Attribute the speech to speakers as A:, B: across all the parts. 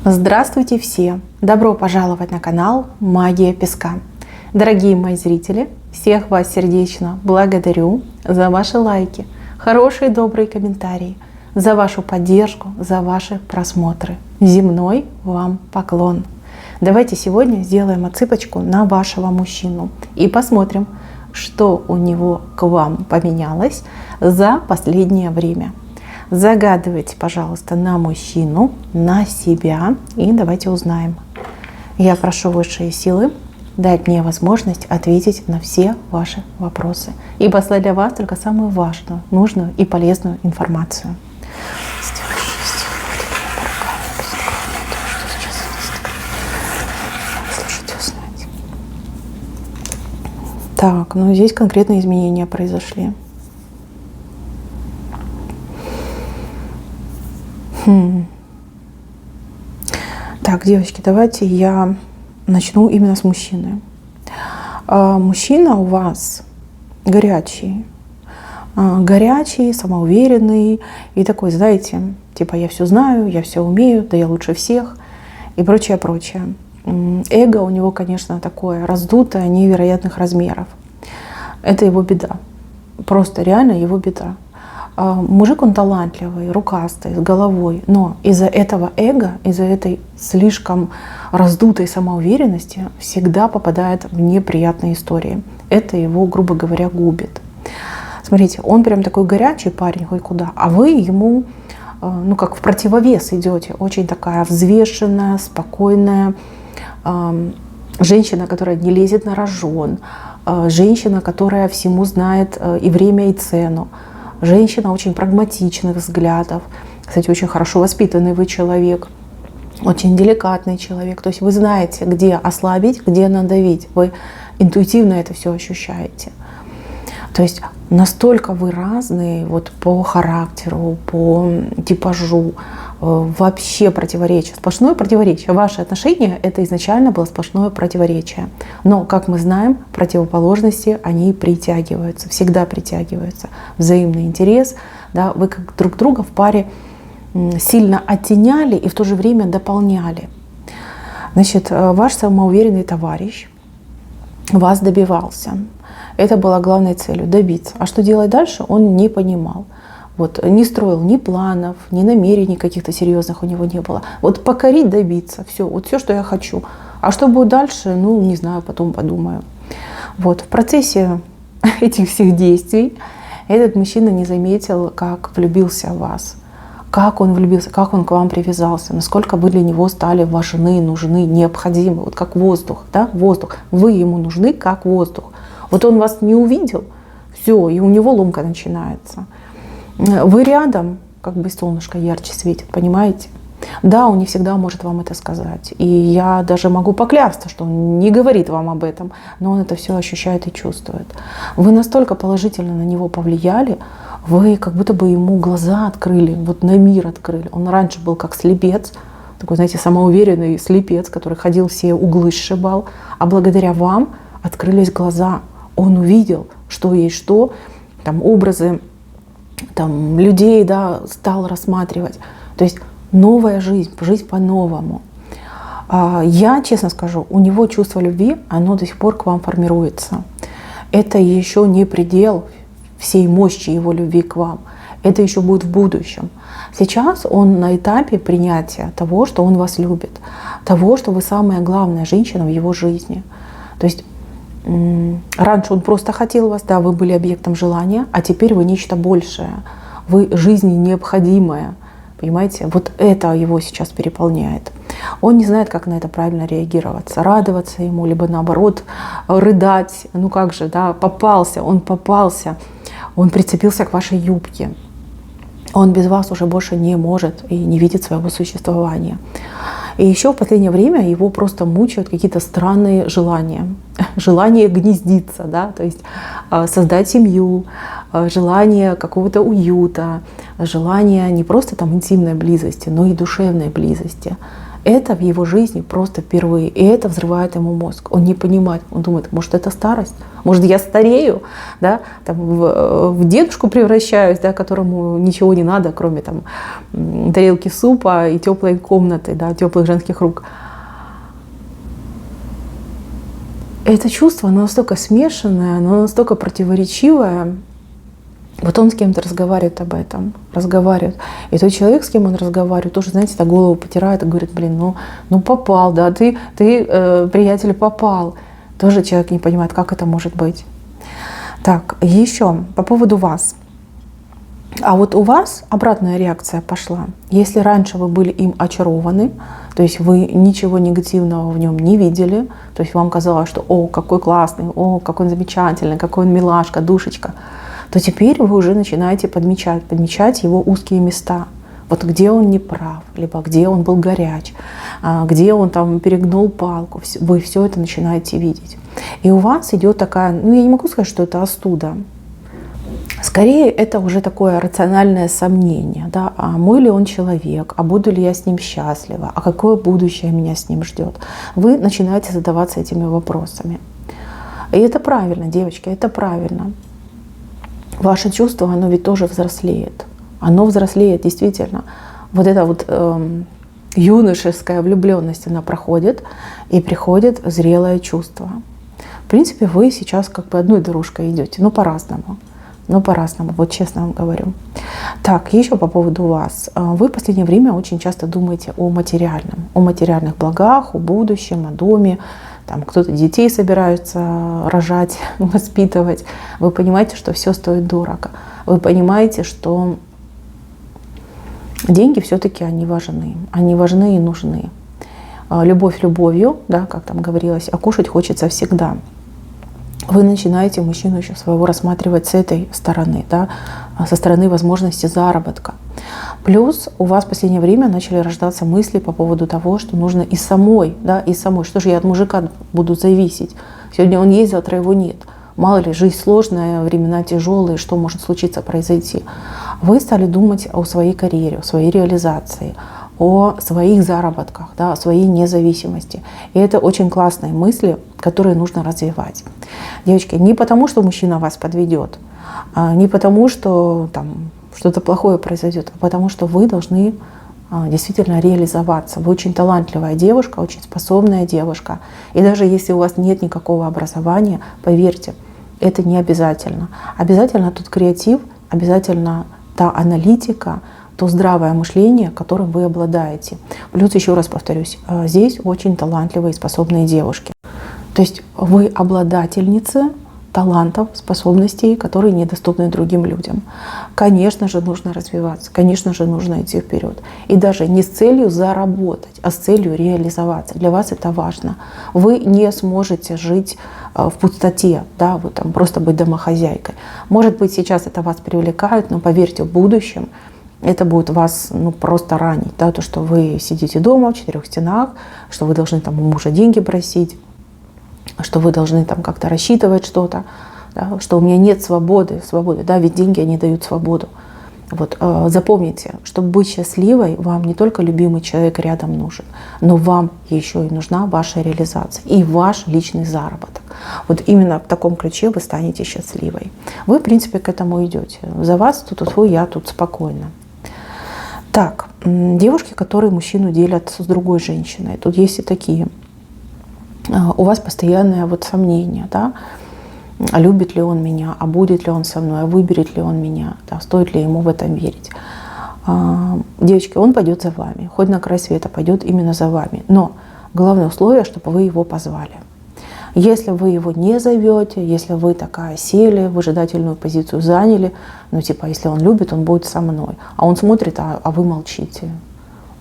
A: Здравствуйте все! Добро пожаловать на канал Магия Песка. Дорогие мои зрители, всех вас сердечно благодарю за ваши лайки, хорошие добрые комментарии, за вашу поддержку, за ваши просмотры. Земной вам поклон! Давайте сегодня сделаем отсыпочку на вашего мужчину и посмотрим, что у него к вам поменялось за последнее время. Загадывайте, пожалуйста, на мужчину, на себя, и давайте узнаем. Я прошу высшие силы дать мне возможность ответить на все ваши вопросы и послать для вас только самую важную, нужную и полезную информацию. Так, ну здесь конкретные изменения произошли. Так, девочки, давайте я начну именно с мужчины. Мужчина у вас горячий, самоуверенный и такой, знаете, типа я все знаю, я все умею, да я лучше всех и прочее, прочее. Эго у него, конечно, такое раздутое, невероятных размеров. Это его беда, просто реально его беда. Мужик, он талантливый, рукастый, с головой, но из-за этого эго, из-за этой слишком раздутой самоуверенности всегда попадает в неприятные истории. Это его, грубо говоря, губит. Смотрите, он прям такой горячий парень, хоть куда, а вы ему, ну как в противовес идете, очень такая взвешенная, спокойная женщина, которая не лезет на рожон, женщина, которая всему знает и время, и цену. Женщина очень прагматичных взглядов. Кстати, очень хорошо воспитанный вы человек. Очень деликатный человек. То есть вы знаете, где ослабить, где надавить. Вы интуитивно это все ощущаете. То есть настолько вы разные вот по характеру, по типажу, вообще противоречие. Сплошное противоречие. Ваши отношения — это изначально было сплошное противоречие. Но, как мы знаем, противоположности, они притягиваются, всегда притягиваются. Взаимный интерес. Да, вы как друг друга в паре сильно оттеняли и в то же время дополняли. Значит, ваш самоуверенный товарищ вас добивался. Это была главной целью — добиться. А что делать дальше, он не понимал. Вот, не строил ни планов, ни намерений каких-то серьезных у него не было. Вот покорить, добиться, все, вот все, что я хочу. А что будет дальше, ну, не знаю, потом подумаю. Вот, в процессе этих всех действий этот мужчина не заметил, как влюбился в вас. Как он влюбился, как он к вам привязался, насколько вы для него стали важны, нужны, необходимы. Вот как воздух, да, воздух. Вы ему нужны как воздух. Вот он вас не увидел, все, и у него ломка начинается. Вы рядом, как бы солнышко ярче светит, понимаете? Да, он не всегда может вам это сказать. И я даже могу поклясться, что он не говорит вам об этом, но он это все ощущает и чувствует. Вы настолько положительно на него повлияли, вы как будто бы ему глаза открыли, вот на мир открыли. Он раньше был как слепец, такой, знаете, самоуверенный слепец, который ходил все углы сшибал, а благодаря вам открылись глаза. Он увидел, что есть что, там образы, там людей, да, стал рассматривать. То есть новая жизнь, жизнь по-новому. Я, честно скажу, у него чувство любви, оно до сих пор к вам формируется. Это еще не предел всей мощи его любви к вам. Это еще будет в будущем. Сейчас он на этапе принятия того, что он вас любит, того, что вы самая главная женщина в его жизни. То есть раньше он просто хотел вас, да, вы были объектом желания, а теперь вы нечто большее, вы жизни необходимое, понимаете? Вот это его сейчас переполняет. Он не знает, как на это правильно реагировать, радоваться ему, либо наоборот рыдать. Ну как же, да, попался, он прицепился к вашей юбке. Он без вас уже больше не может и не видит своего существования. И еще в последнее время его просто мучают какие-то странные желания. Желание гнездиться, да, то есть создать семью, желание какого-то уюта, желание не просто там интимной близости, но и душевной близости. Это в его жизни просто впервые. И это взрывает ему мозг. Он не понимает. Он думает, может, это старость? Может, я старею? Да? Там, в дедушку превращаюсь, да, которому ничего не надо, кроме там, тарелки супа и теплой комнаты, да, теплых женских рук. Это чувство, оно настолько смешанное, оно настолько противоречивое. Вот он с кем-то разговаривает об этом, разговаривает. И тот человек, с кем он разговаривает, тоже, знаете, так голову потирает и говорит, блин, ну попал, да, ты приятель, попал. Тоже человек не понимает, как это может быть. Так, еще по поводу вас. А вот у вас обратная реакция пошла. Если раньше вы были им очарованы, то есть вы ничего негативного в нем не видели, то есть вам казалось, что о, какой классный, о, какой он замечательный, какой он милашка, душечка, то теперь вы уже начинаете подмечать его узкие места. Вот где он не прав, либо где он был горяч, где он там перегнул палку. Вы все это начинаете видеть. И у вас идет такая, ну я не могу сказать, что это остуда. Скорее, это уже такое рациональное сомнение. Да? А мой ли он человек? А буду ли я с ним счастлива? А какое будущее меня с ним ждет? Вы начинаете задаваться этими вопросами. И это правильно, девочки, это правильно. Ваше чувство, оно ведь тоже взрослеет. Оно взрослеет, действительно. Вот эта вот юношеская влюбленность, она проходит, и приходит зрелое чувство. В принципе, вы сейчас как бы одной дорожкой идете, но по-разному. Но по-разному, вот честно вам говорю. Так, еще по поводу вас. Вы в последнее время очень часто думаете о материальном, о материальных благах, о будущем, о доме. Там кто-то детей собирается рожать, воспитывать. Вы понимаете, что все стоит дорого. Вы понимаете, что деньги все-таки они важны. Они важны и нужны. Любовь любовью, да, как там говорилось, а кушать хочется всегда. Вы начинаете мужчину еще своего рассматривать с этой стороны, да, со стороны возможности заработка. Плюс у вас в последнее время начали рождаться мысли по поводу того, что нужно и самой, что же я от мужика буду зависеть. Сегодня он есть, завтра его нет. Мало ли, жизнь сложная, времена тяжелые, что может случиться, произойти. Вы стали думать о своей карьере, о своей реализации, о своих заработках, да, о своей независимости. И это очень классные мысли, которые нужно развивать. Девочки, не потому, что мужчина вас подведет, не потому, что там что-то плохое произойдет, а потому что вы должны действительно реализоваться. Вы очень талантливая девушка, очень способная девушка. И даже если у вас нет никакого образования, поверьте, это не обязательно. Обязательно тот креатив, обязательно та аналитика, то здравое мышление, которым вы обладаете. Плюс, еще раз повторюсь, здесь очень талантливые и способные девушки. То есть вы обладательницы талантов, способностей, которые недоступны другим людям. Конечно же, нужно развиваться, конечно же, нужно идти вперед. И даже не с целью заработать, а с целью реализоваться. Для вас это важно. Вы не сможете жить в пустоте, да, вы там просто быть домохозяйкой. Может быть, сейчас это вас привлекает, но поверьте, в будущем это будет вас просто ранить. Да, то, что вы сидите дома в четырех стенах, что вы должны там у мужа деньги просить, что вы должны там как-то рассчитывать что-то, да, что у меня нет свободы, да, ведь деньги, они дают свободу. Вот, запомните, чтобы быть счастливой, вам не только любимый человек рядом нужен, но вам еще и нужна ваша реализация и ваш личный заработок. Вот именно в таком ключе вы станете счастливой. Вы, в принципе, к этому идете. За вас тут свой, я тут спокойно. Так, девушки, которые мужчину делят с другой женщиной, тут есть и такие. У вас постоянное вот сомнение, да, а любит ли он меня, а будет ли он со мной, а выберет ли он меня, да, стоит ли ему в этом верить. Девочки, он пойдет за вами, хоть на край света пойдет именно за вами, но главное условие, чтобы вы его позвали. Если вы его не зовете, если вы такая сели, выжидательную позицию заняли, если он любит, он будет со мной, а он смотрит, а вы молчите.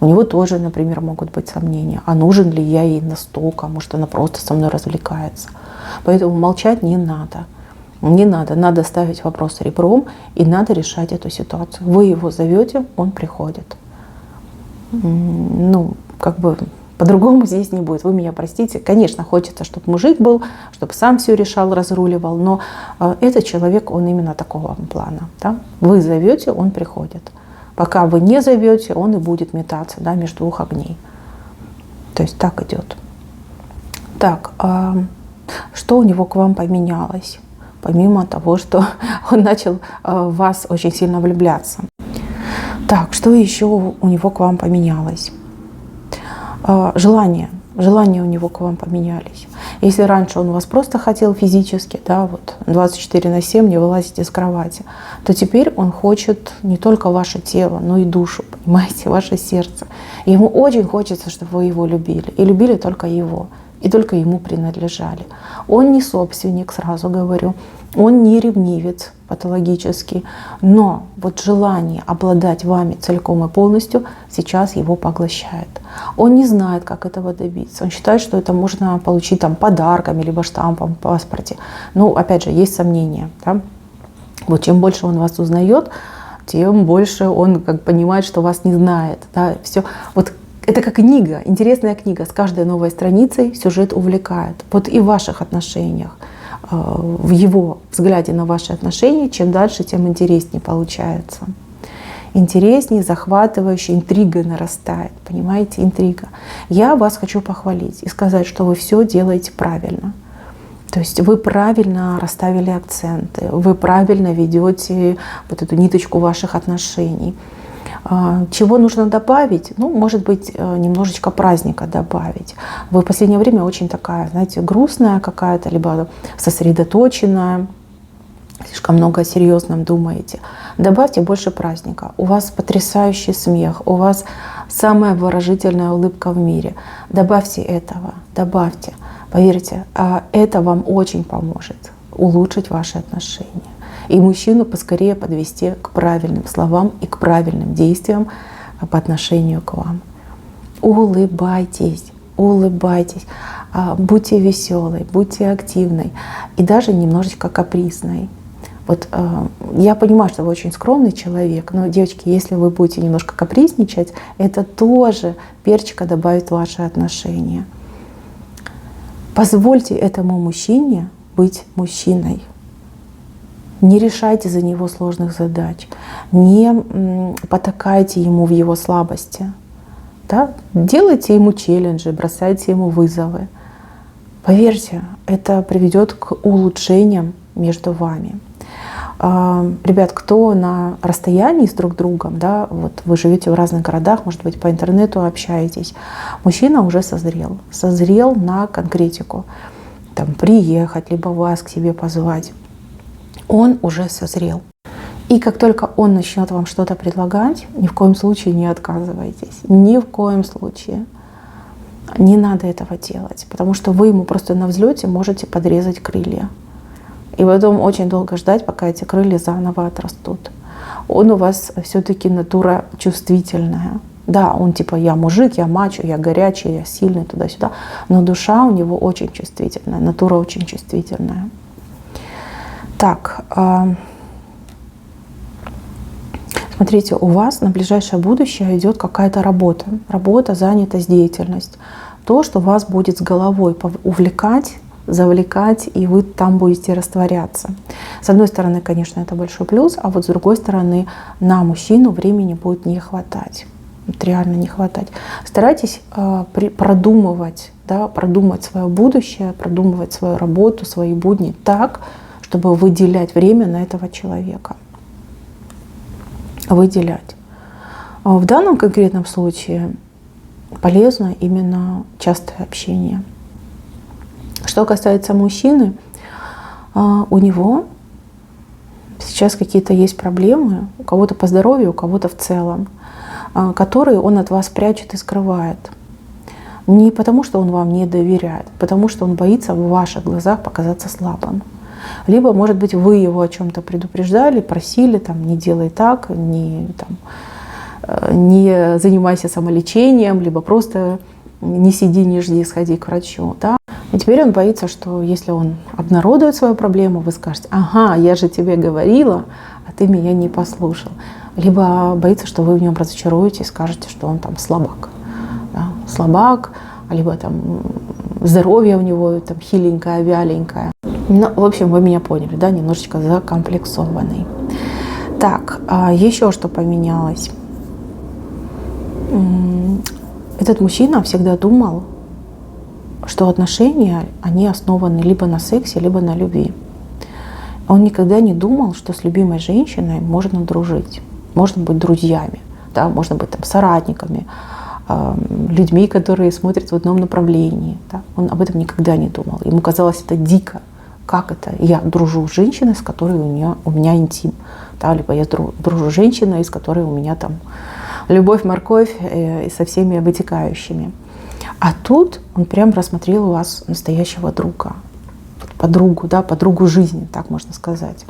A: У него тоже, например, могут быть сомнения, а нужен ли я ей настолько, может, она просто со мной развлекается. Поэтому молчать не надо. Не надо. Надо ставить вопрос ребром и надо решать эту ситуацию. Вы его зовете, он приходит. По-другому здесь не будет. Вы меня простите. Конечно, хочется, чтобы мужик был, чтобы сам все решал, разруливал, но этот человек, он именно такого плана. Да? Вы зовете, он приходит. Пока вы не зовете, он и будет метаться, да, между двух огней. То есть так идет. Так, а что у него к вам поменялось? Помимо того, что он начал в вас очень сильно влюбляться. Так, что еще у него к вам поменялось? Желания. Желания у него к вам поменялись. Если раньше он вас просто хотел физически, да, вот 24/7 не вылазить из кровати, то теперь он хочет не только ваше тело, но и душу, понимаете, ваше сердце. Ему очень хочется, чтобы вы его любили. И любили только его. И только ему принадлежали. Он не собственник, сразу говорю. Он не ревнивец патологический. Но вот желание обладать вами целиком и полностью сейчас его поглощает. Он не знает, как этого добиться. Он считает, что это можно получить там подарками, либо штампом в паспорте. Ну, опять же, есть сомнения. Да? Вот чем больше он вас узнает, тем больше он понимает, что вас не знает. Да? Все. Вот это как книга, интересная книга. С каждой новой страницей сюжет увлекает. Вот и в ваших отношениях, в его взгляде на ваши отношения, чем дальше, тем интереснее получается. Интереснее, захватывающе, интрига нарастает. Понимаете, интрига. Я вас хочу похвалить и сказать, что вы все делаете правильно. То есть вы правильно расставили акценты, вы правильно ведете вот эту ниточку ваших отношений. Чего нужно добавить? Ну, может быть, немножечко праздника добавить. Вы в последнее время очень такая, знаете, грустная какая-то, либо сосредоточенная, слишком много о серьезном думаете. Добавьте больше праздника. У вас потрясающий смех, у вас самая выразительная улыбка в мире. Добавьте этого, добавьте. Поверьте, это вам очень поможет улучшить ваши отношения. И мужчину поскорее подвести к правильным словам и к правильным действиям по отношению к вам. Улыбайтесь, улыбайтесь, будьте веселой, будьте активной и даже немножечко капризной. Вот я понимаю, что вы очень скромный человек, но, девочки, если вы будете немножко капризничать, это тоже перчика добавит в ваши отношения. Позвольте этому мужчине быть мужчиной. Не решайте за него сложных задач, не потакайте ему в его слабости. Да? Делайте ему челленджи, бросайте ему вызовы. Поверьте, это приведет к улучшениям между вами. Ребят, кто на расстоянии с друг другом, да, вот вы живете в разных городах, может быть, по интернету общаетесь, мужчина уже созрел на конкретику. Там, приехать, либо вас к себе позвать. Он уже созрел. И как только он начнет вам что-то предлагать, ни в коем случае не отказывайтесь. Ни в коем случае. Не надо этого делать, потому что вы ему просто на взлете можете подрезать крылья. И потом очень долго ждать, пока эти крылья заново отрастут. Он у вас все-таки натура чувствительная. Да, он типа я мужик, я мачо, я горячий, я сильный, туда-сюда. Но душа у него очень чувствительная, натура очень чувствительная. Так, смотрите, у вас на ближайшее будущее идет какая-то работа. Работа, занятость, деятельность. То, что вас будет с головой увлекать, завлекать, и вы там будете растворяться. С одной стороны, конечно, это большой плюс, а вот с другой стороны, на мужчину времени будет не хватать. Вот реально не хватать. Старайтесь продумывать, да, продумать свое будущее, продумывать свою работу, свои будни так, чтобы выделять время на этого человека. Выделять. В данном конкретном случае полезно именно частое общение. Что касается мужчины, у него сейчас какие-то есть проблемы, у кого-то по здоровью, у кого-то в целом, которые он от вас прячет и скрывает. Не потому, что он вам не доверяет, а потому что он боится в ваших глазах показаться слабым. Либо, может быть, вы его о чем-то предупреждали, просили, там, не делай так, не занимайся самолечением, либо просто не сиди, не жди, сходи к врачу. Да? И теперь он боится, что если он обнародует свою проблему, вы скажете: ага, я же тебе говорила, а ты меня не послушал. Либо боится, что вы в нем разочаруетесь и скажете, что он там слабак. Да? Слабак, либо там здоровье у него там хиленькое, вяленькое. Ну, в общем, вы меня поняли, да, немножечко закомплексованный. Так, еще что поменялось. Этот мужчина всегда думал, что отношения, они основаны либо на сексе, либо на любви. Он никогда не думал, что с любимой женщиной можно дружить, можно быть друзьями, да, можно быть там соратниками, людьми, которые смотрят в одном направлении. Да. Он об этом никогда не думал. Ему казалось это дико. Как это? Я дружу с женщиной, с которой у меня интим. Да, либо я дружу с женщиной, из которой у меня там любовь, морковь и со всеми вытекающими. А тут он прям рассмотрел у вас настоящего друга. Подругу, да, подругу жизни, так можно сказать.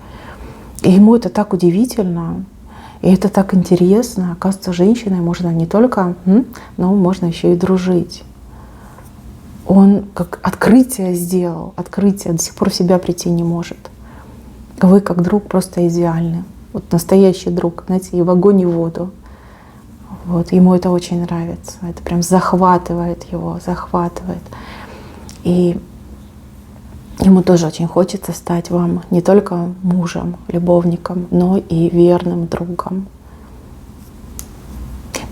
A: И ему это так удивительно, и это так интересно. Оказывается, с женщиной можно не только, но можно еще и дружить. Он как открытие сделал, открытие, до сих пор в себя прийти не может. Вы как друг просто идеальны. Вот настоящий друг, знаете, и в огонь, и в воду. Вот, ему это очень нравится. Это прям захватывает его, захватывает. И ему тоже очень хочется стать вам не только мужем, любовником, но и верным другом.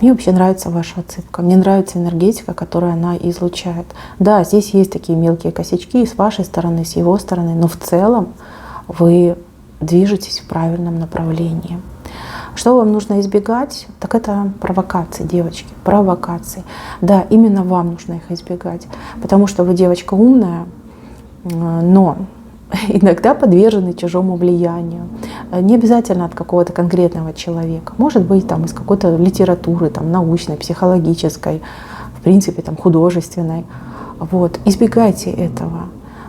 A: Мне вообще нравится ваша отсыпка. Мне нравится энергетика, которую она излучает. Да, здесь есть такие мелкие косячки и с вашей стороны, с его стороны, но в целом вы движетесь в правильном направлении. Что вам нужно избегать? Так это провокации, девочки, провокации. Да, именно вам нужно их избегать, потому что вы девочка умная, но иногда подвержены чужому влиянию. Не обязательно от какого-то конкретного человека. Может быть, там, из какой-то литературы, там, научной, психологической, в принципе, там, художественной. Вот. Избегайте этого.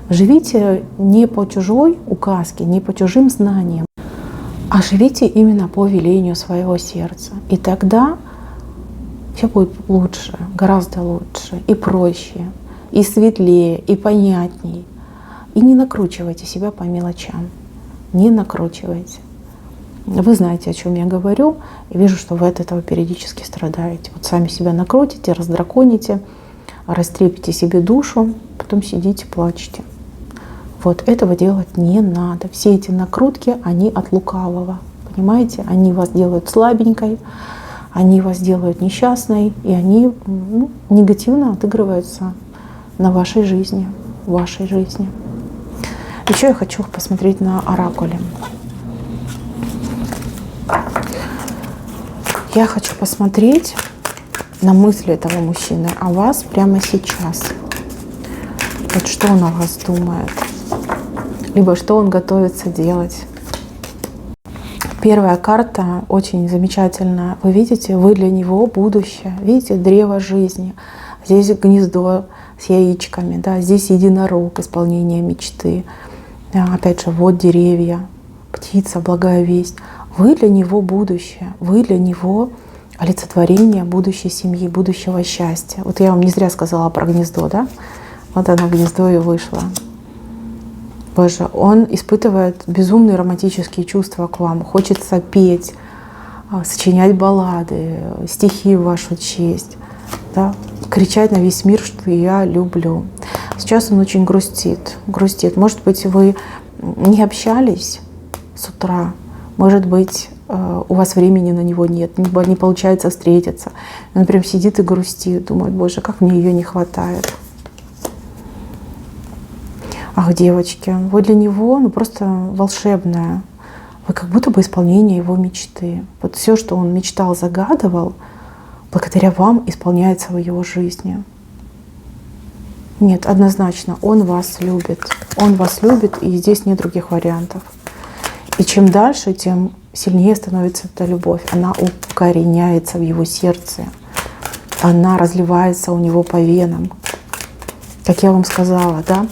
A: Живите не по чужой указке, не по чужим знаниям, а живите именно по велению своего сердца. И тогда все будет лучше, гораздо лучше, и проще, и светлее, и понятней. И не накручивайте себя по мелочам. Не накручивайте. Вы знаете, о чем я говорю, и вижу, что вы от этого периодически страдаете. Вот сами себя накрутите, раздраконите, растрепите себе душу, потом сидите, плачете. Вот этого делать не надо. Все эти накрутки, они от лукавого. Понимаете? Они вас делают слабенькой, они вас делают несчастной, и они негативно отыгрываются на вашей жизни, в вашей жизни. Еще я хочу посмотреть на оракуле. Я хочу посмотреть на мысли этого мужчины о вас прямо сейчас. Вот что он о вас думает. Либо что он готовится делать. Первая карта очень замечательная. Вы видите, вы для него будущее. Видите, древо жизни. Здесь гнездо с яичками. Да? Здесь единорог, исполнение мечты. Опять же, вот деревья, птица, благая весть. Вы для него будущее. Вы для него олицетворение будущей семьи, будущего счастья. Вот я вам не зря сказала про гнездо, да? Вот оно, гнездо и вышло. Боже, он испытывает безумные романтические чувства к вам. Хочется петь, сочинять баллады, стихи в вашу честь, да? Кричать на весь мир, что я люблю. Сейчас он очень грустит. Может быть, вы не общались с утра, может быть, у вас времени на него нет, не получается встретиться. Он прям сидит и грустит, думает, боже, как мне ее не хватает. Ах, девочки, вы для него просто волшебная. Вы как будто бы исполнение его мечты. Вот все, что он мечтал, загадывал, благодаря вам исполняется в его жизни. Нет, однозначно, он вас любит. Он вас любит, и здесь нет других вариантов. И чем дальше, тем сильнее становится эта любовь. Она укореняется в его сердце. Она разливается у него по венам. Как я вам сказала, да?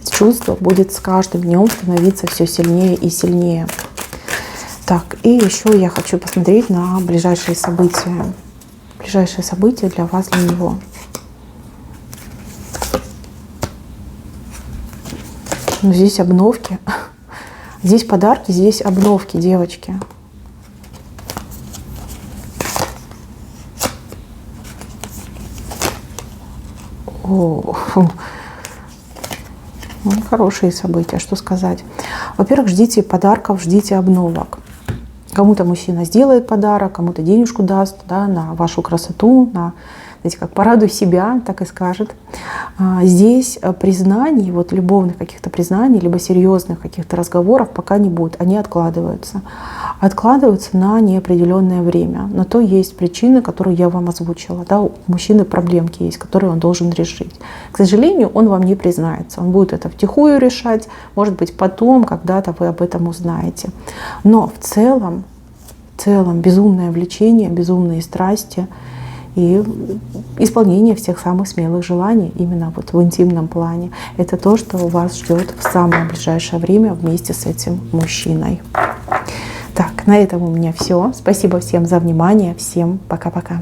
A: Чувство будет с каждым днем становиться все сильнее и сильнее. Так, и еще я хочу посмотреть на ближайшие события. Ближайшие события для вас, для него. Ну, здесь обновки. Здесь подарки, здесь обновки, девочки. О, ну, хорошие события, что сказать. Во-первых, ждите подарков, ждите обновок. Кому-то мужчина сделает подарок, кому-то денежку даст, да, на вашу красоту, на знаете, как порадуй себя, так и скажет. Здесь признаний, вот любовных каких-то признаний, либо серьезных каких-то разговоров пока не будет, они откладываются. Откладываются на неопределенное время. На то есть причины, которые я вам озвучила. Да, у мужчины проблемки есть, которые он должен решить. К сожалению, он вам не признается. Он будет это втихую решать, может быть, потом, когда-то вы об этом узнаете. Но в целом безумное влечение, безумные страсти и исполнение всех самых смелых желаний именно вот в интимном плане. Это то, что вас ждет в самое ближайшее время вместе с этим мужчиной. Так, на этом у меня все. Спасибо всем за внимание. Всем пока-пока.